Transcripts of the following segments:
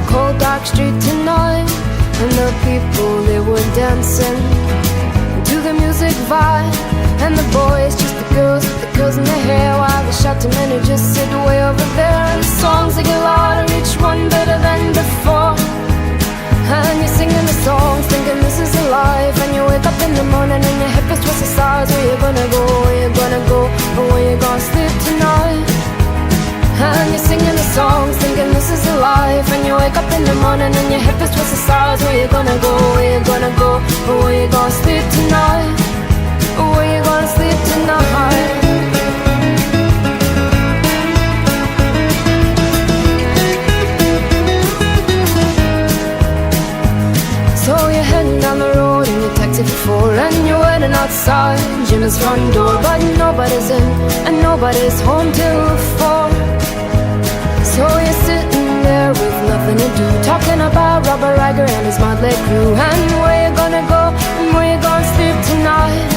cold dark street tonight, and the people, they were dancing to the music vibe. And the boys, just the girls with the curls in their hair, while the shouting men who just sit way over there. And the songs, they get louder, each one better than before. And you're singing the songs, thinking this is a life. And you wake up in the morning and your hip is twisted sides. Where you gonna go, where you gonna go, or where you gonna sleep tonight? And you're singing the songs, thinking this is a life. And you wake up in the morning and your hip is twisted sides. Where you gonna go, where you gonna go, or where you gonna sleep tonight? Or where you gonna sleep tonight? So you're heading down the road in your taxi for four, and you're waiting outside Jim's front door. But nobody's in and nobody's home till 4. So you're sitting there with nothing to do, talking about Robert Riger and his motley crew. And where you gonna go and where you gonna sleep tonight?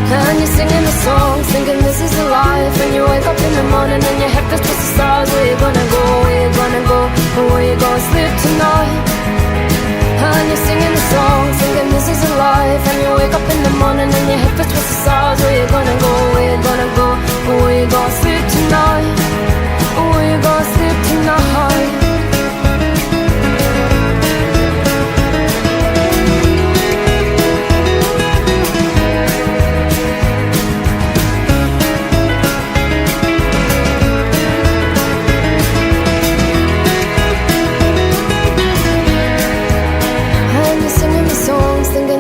And you're singing the songs, thinking this is a life. And you wake up in the morning and your head feels twisted stars. Where you gonna go, where you gonna go, or where you gonna sleep tonight? And you're singing the songs, thinking this is a life. And you wake up in the morning and your head feels twisted stars. Where you gonna go, where you gonna go, or where you gonna sleep tonight? Or where you gonna sleep tonight?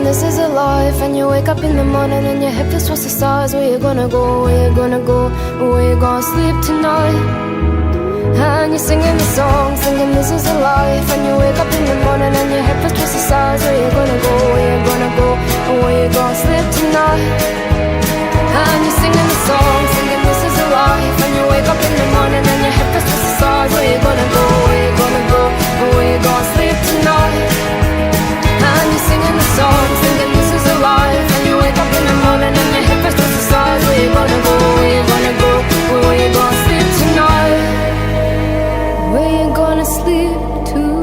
This is a life. And you wake up in the morning and your head feels twisted stars. Where you gonna go, where you gonna go, or where you gonna sleep tonight? And you're singing the songs, thinking this is a life. And you wake up in the morning and your head feels twisted stars. Where you gonna go, where you gonna go, or where you gonna sleep tonight? And you're singing the songs, thinking this is a life. And you wake up in the morning and your head feels twisted stars. Where you gonna go, where you gonna go, or where you gonna sleep tonight? And you're singing the songs, thinking this is a life. And you wake up in the morning and your hip is twisted sides. Where you gonna go, where you gonna go, or where you gonna sleep tonight? Where you gonna sleep tonight?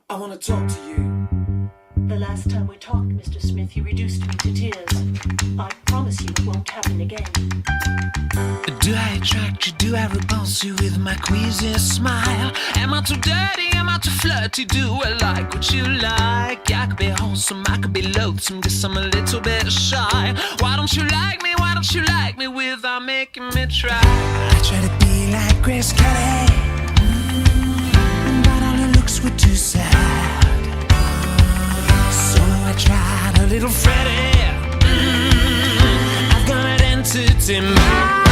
I want to talk to you. The last time we talked, Mr. Smith, you reduced me to tears. I promise you it won't happen again. Do I attract you? Do I repulse you with my queasy smile? Am I too dirty? Am I too flirty? Do I like what you like? I could be wholesome, I could be loathsome, guess I'm a little bit shy. Why don't you like me? Why don't you like me without making me try? I try to be like Grace Kelly, but all her looks were too sad. So I tried a little Freddie. I've got an entity mind.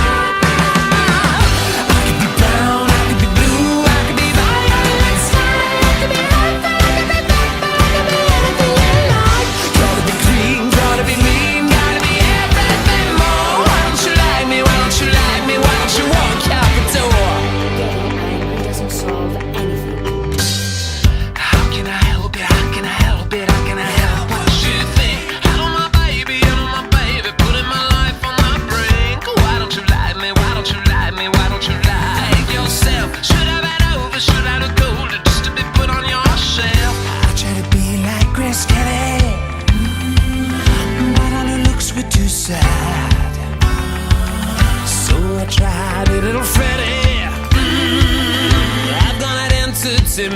I could be brown, I could be blue, I could be violet sky, I could be light, I could be purple, I could be anything you like. Gotta be green, gotta be mean, gotta be everything more. Why don't you like me? Why don't you like me? Why don't you walk out the door? Getting angry doesn't solve anything. How can I help it? How can I help it? How can I help what you think? Hello my baby, putting my life on my brink. Why don't you like me? Why don't you like me? Why don't you like yourself? Should have had over, should have had gold just to be put on your shelf. I try to be like Grace Kelly, but all her looks were too sad. So I tried a little Freddie. I've got an entity.